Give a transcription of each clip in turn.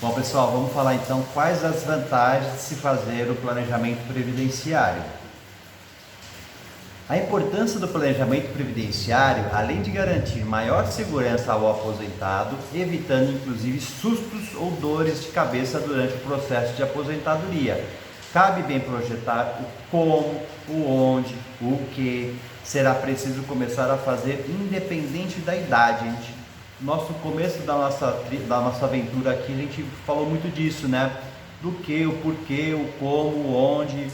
Bom, pessoal, vamos falar então quais as vantagens de se fazer o planejamento previdenciário. A importância do planejamento previdenciário, além de garantir maior segurança ao aposentado, evitando inclusive sustos ou dores de cabeça durante o processo de aposentadoria. Cabe bem projetar o como, o onde, o que será preciso começar a fazer independente da idade. Nosso começo da nossa aventura aqui, a gente falou muito disso, né? Do que, o porquê, o como, o onde.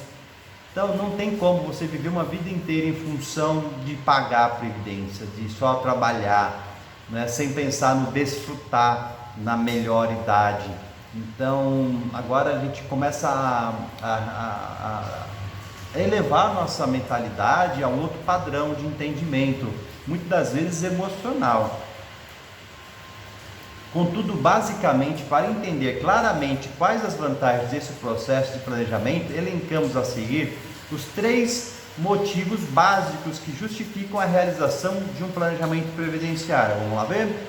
Então não tem como você viver uma vida inteira em função de pagar a previdência, de só trabalhar, né? Sem pensar no desfrutar na melhor idade. Então agora a gente começa a elevar nossa mentalidade a um outro padrão de entendimento, muitas das vezes emocional. Contudo, basicamente, para entender claramente quais as vantagens desse processo de planejamento, elencamos a seguir os 3 motivos básicos que justificam a realização de um planejamento previdenciário. Vamos lá ver?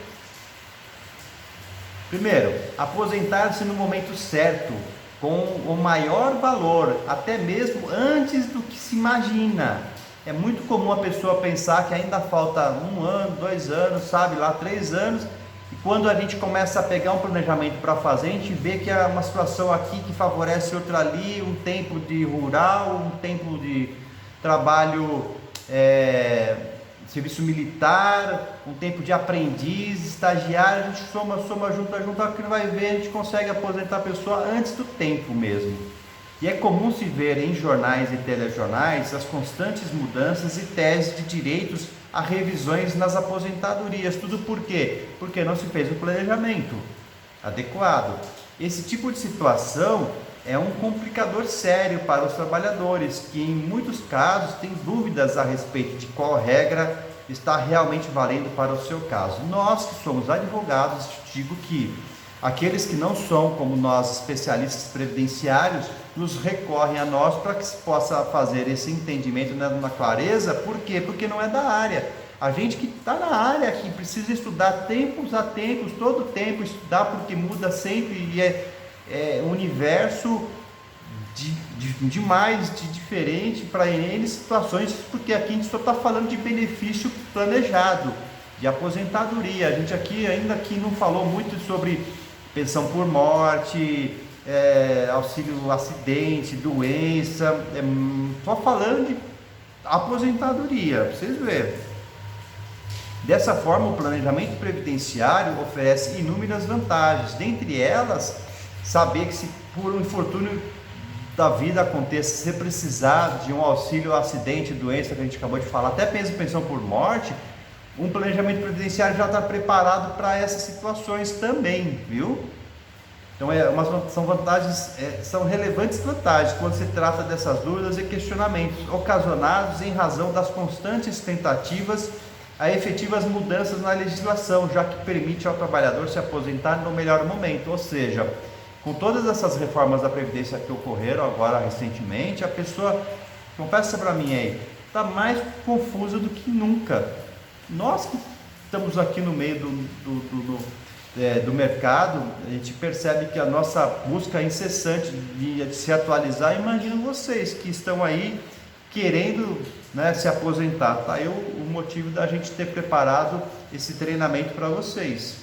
Primeiro, aposentar-se no momento certo, com o maior valor, até mesmo antes do que se imagina. É muito comum a pessoa pensar que ainda falta 1 ano, 2 anos, sabe, lá 3 anos, e quando a gente começa a pegar um planejamento para fazer, a gente vê que é uma situação aqui que favorece outra ali, um tempo de rural, um tempo de trabalho, serviço militar, um tempo de aprendiz, estagiário, a gente soma, junta, que vai ver, a gente consegue aposentar a pessoa antes do tempo mesmo. E é comum se ver em jornais e telejornais as constantes mudanças e teses de direitos a revisões nas aposentadorias. Tudo por quê? Porque não se fez o planejamento adequado. Esse tipo de situação é um complicador sério para os trabalhadores, que em muitos casos têm dúvidas a respeito de qual regra está realmente valendo para o seu caso. Nós que somos advogados, digo que aqueles que não são, como nós, especialistas previdenciários, nos recorrem a nós para que se possa fazer esse entendimento na clareza. Por quê? Porque não é da área. A gente que está na área, que precisa estudar tempos a tempos, todo tempo estudar, porque muda sempre e é um universo demais, de diferente para N situações, porque aqui a gente só está falando de benefício planejado, de aposentadoria. A gente aqui ainda não falou muito sobre pensão por morte, auxílio acidente, doença, só falando de aposentadoria, para vocês verem. Dessa forma, o planejamento previdenciário oferece inúmeras vantagens, dentre elas, saber que se por um infortúnio da vida aconteça, se você precisar de um auxílio acidente, doença, que a gente acabou de falar, até mesmo pensão por morte, um planejamento previdenciário já está preparado para essas situações também, viu? Então são vantagens, são relevantes vantagens quando se trata dessas dúvidas e questionamentos ocasionados em razão das constantes tentativas a efetivas mudanças na legislação, já que permite ao trabalhador se aposentar no melhor momento. Ou seja, com todas essas reformas da Previdência que ocorreram agora recentemente, a pessoa, confessa para mim aí, está mais confusa do que nunca. Nós que estamos aqui no meio do mercado, a gente percebe que a nossa busca incessante de se atualizar. Imagino vocês que estão aí querendo, né, se aposentar. Tá aí o motivo da gente ter preparado esse treinamento para vocês.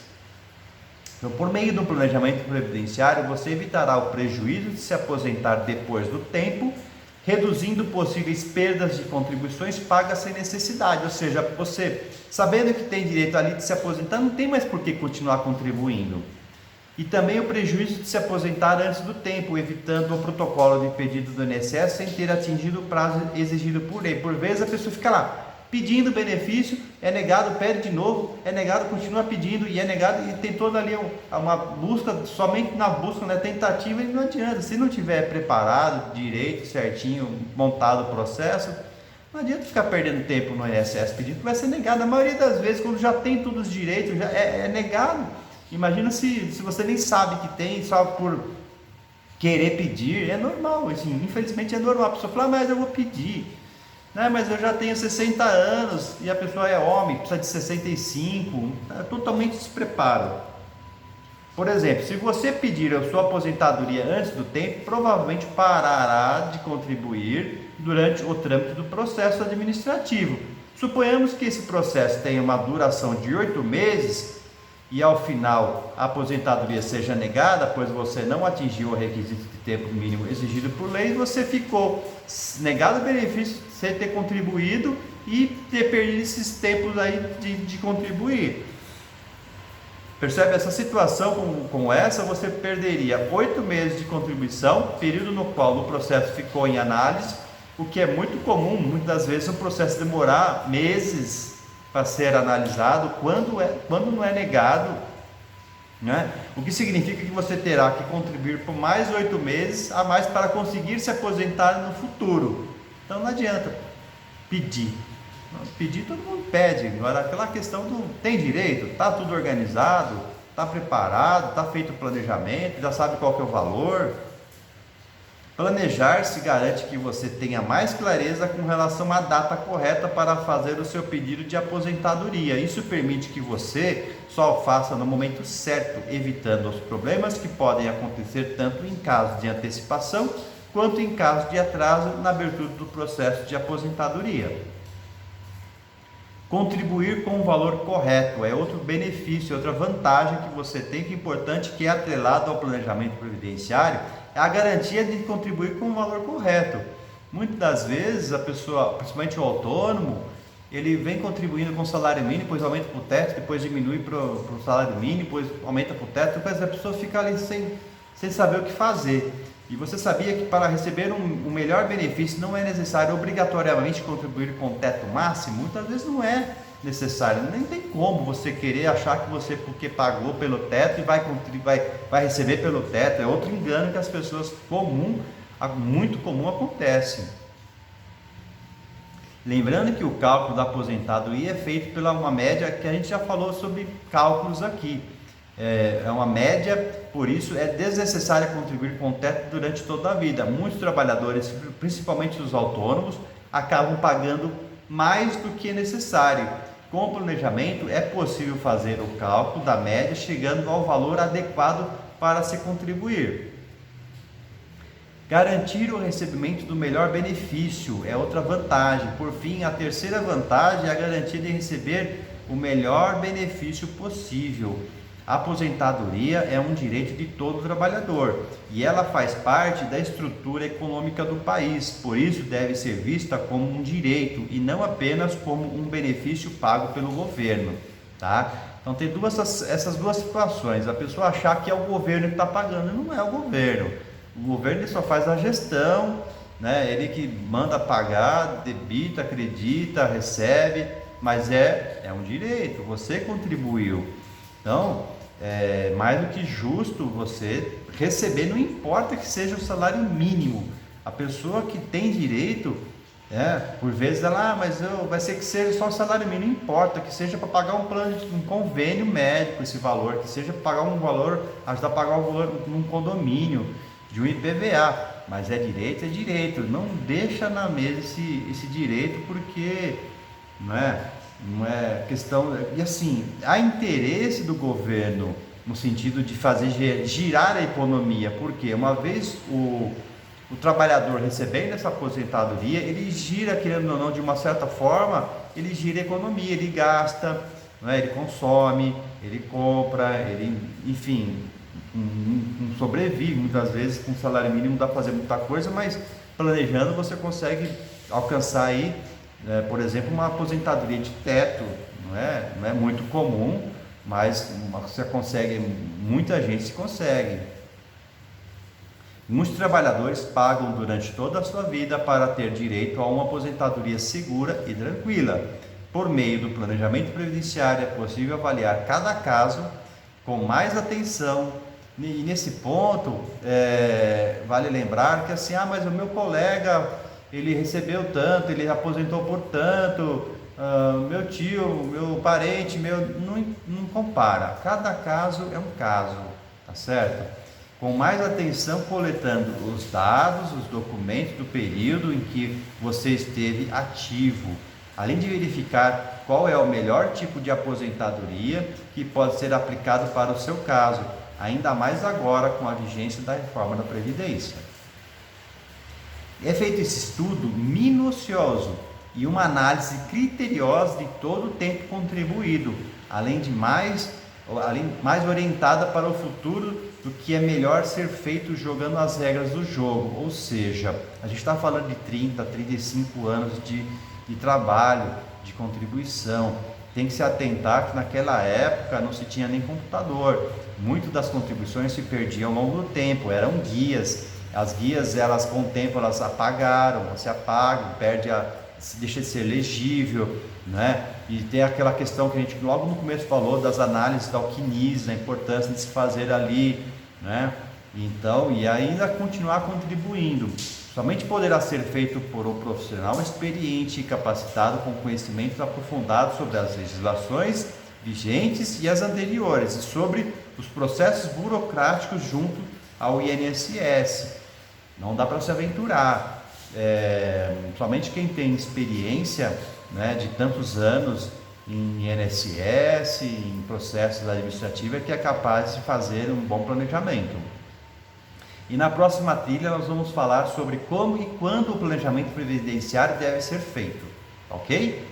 Então, por meio do planejamento previdenciário, você evitará o prejuízo de se aposentar depois do tempo, reduzindo possíveis perdas de contribuições pagas sem necessidade. Ou seja, você, sabendo que tem direito ali de se aposentar, não tem mais por que continuar contribuindo. E também o prejuízo de se aposentar antes do tempo, evitando o protocolo de pedido do INSS sem ter atingido o prazo exigido por lei. Por vezes a pessoa fica lá pedindo benefício, é negado, pede de novo, é negado, continua pedindo e é negado, e tem toda ali uma busca, somente na busca, na tentativa, e não adianta. Se não tiver preparado direito, certinho, montado o processo, não adianta ficar perdendo tempo no INSS pedindo, que vai ser negado. A maioria das vezes, quando já tem todos os direitos, já é negado. Imagina se você nem sabe que tem, só por querer pedir. É normal, assim, infelizmente é normal. A pessoa fala, mas eu vou pedir. Não, mas eu já tenho 60 anos e a pessoa é homem, precisa de 65, é totalmente despreparo. Por exemplo, se você pedir a sua aposentadoria antes do tempo, provavelmente parará de contribuir durante o trâmite do processo administrativo. Suponhamos que esse processo tenha uma duração de 8 meses e ao final a aposentadoria seja negada, pois você não atingiu o requisito de tempo mínimo exigido por lei, você ficou negado o benefício sem ter contribuído e ter perdido esses tempos aí de contribuir. Percebe? Essa situação como essa, você perderia 8 meses de contribuição, período no qual o processo ficou em análise, o que é muito comum. Muitas das vezes o processo demorar meses para ser analisado, quando não é negado, né? O que significa que você terá que contribuir por mais 8 meses a mais para conseguir se aposentar no futuro. Então não adianta pedir. Pedir todo mundo pede. Agora aquela questão do tem direito, está tudo organizado, está preparado, está feito o planejamento, já sabe qual que é o valor. Planejar se garante que você tenha mais clareza com relação à data correta para fazer o seu pedido de aposentadoria. Isso permite que você só o faça no momento certo, evitando os problemas que podem acontecer tanto em caso de antecipação quanto em caso de atraso na abertura do processo de aposentadoria. Contribuir com o valor correto é outro benefício, outra vantagem que você tem, que é importante, que é atrelado ao planejamento previdenciário, é a garantia de contribuir com o valor correto. Muitas das vezes a pessoa, principalmente o autônomo, ele vem contribuindo com o salário mínimo, depois aumenta para o teto, depois diminui para o salário mínimo, depois aumenta para o teto, depois a pessoa fica ali sem saber o que fazer. E você sabia que para receber um melhor benefício não é necessário obrigatoriamente contribuir com o teto máximo? Muitas vezes não é necessário, nem tem como você querer achar que você, porque pagou pelo teto, e vai receber pelo teto. É outro engano que as pessoas muito comum acontece. Lembrando que o cálculo da aposentadoria é feito pela uma média que a gente já falou sobre cálculos aqui. É uma média, por isso é desnecessário contribuir com o teto durante toda a vida. Muitos trabalhadores, principalmente os autônomos, acabam pagando mais do que é necessário. Com o planejamento é possível fazer o cálculo da média, chegando ao valor adequado para se contribuir. Garantir o recebimento do melhor benefício é outra vantagem. Por fim, a terceira vantagem é a garantia de receber o melhor benefício possível. A aposentadoria é um direito de todo trabalhador e ela faz parte da estrutura econômica do país, por isso deve ser vista como um direito e não apenas como um benefício pago pelo governo, tá? Então tem essas duas situações, a pessoa achar que é o governo que está pagando, não é o governo. O governo ele só faz a gestão, né? Ele que manda pagar, debita, acredita, recebe, mas é um direito, você contribuiu. Então, é mais do que justo você receber, não importa que seja o salário mínimo. A pessoa que tem direito, por vezes ela, vai ser que seja só o salário mínimo, não importa, que seja para pagar um convênio médico esse valor, que seja para pagar um valor, ajudar a pagar um valor num condomínio, de um IPVA, mas é direito, não deixa na mesa esse direito, porque não é questão, e assim, há interesse do governo no sentido de fazer girar a economia, porque uma vez o trabalhador recebendo essa aposentadoria, ele gira, querendo ou não, de uma certa forma, ele gira a economia, ele gasta, ele consome, ele compra, ele, enfim, não sobrevive. Muitas vezes com salário mínimo não dá para fazer muita coisa, mas planejando você consegue alcançar aí, por exemplo, uma aposentadoria de teto. Não é muito comum, mas você consegue, muita gente se consegue. Muitos trabalhadores pagam durante toda a sua vida para ter direito a uma aposentadoria segura e tranquila. Por meio do planejamento previdenciário é possível avaliar cada caso com mais atenção. E nesse ponto, vale lembrar que assim, mas o meu colega, ele recebeu tanto, ele aposentou por tanto, meu tio, meu parente, não compara. Cada caso é um caso, tá certo? Com mais atenção, coletando os dados, os documentos do período em que você esteve ativo, além de verificar qual é o melhor tipo de aposentadoria que pode ser aplicado para o seu caso. ainda mais agora com a vigência da reforma da Previdência. É feito esse estudo minucioso e uma análise criteriosa de todo o tempo contribuído, além mais orientada para o futuro do que é melhor ser feito jogando as regras do jogo. Ou seja, a gente está falando de 30, 35 anos de trabalho, de contribuição. Tem que se atentar que naquela época não se tinha nem computador. Muitas das contribuições se perdiam ao longo do tempo, eram guias. As guias, elas com o tempo, elas se apagam, deixa de ser legível, né? E tem aquela questão que a gente logo no começo falou das análises da alquimias, da importância de se fazer ali, né? Então, e ainda continuar contribuindo. Somente poderá ser feito por um profissional experiente e capacitado com conhecimentos aprofundados sobre as legislações vigentes e as anteriores, e sobre os processos burocráticos junto ao INSS. Não dá para se aventurar. Somente quem tem experiência, né, de tantos anos em INSS, em processos administrativos, é que é capaz de fazer um bom planejamento. E na próxima trilha nós vamos falar sobre como e quando o planejamento previdenciário deve ser feito, ok?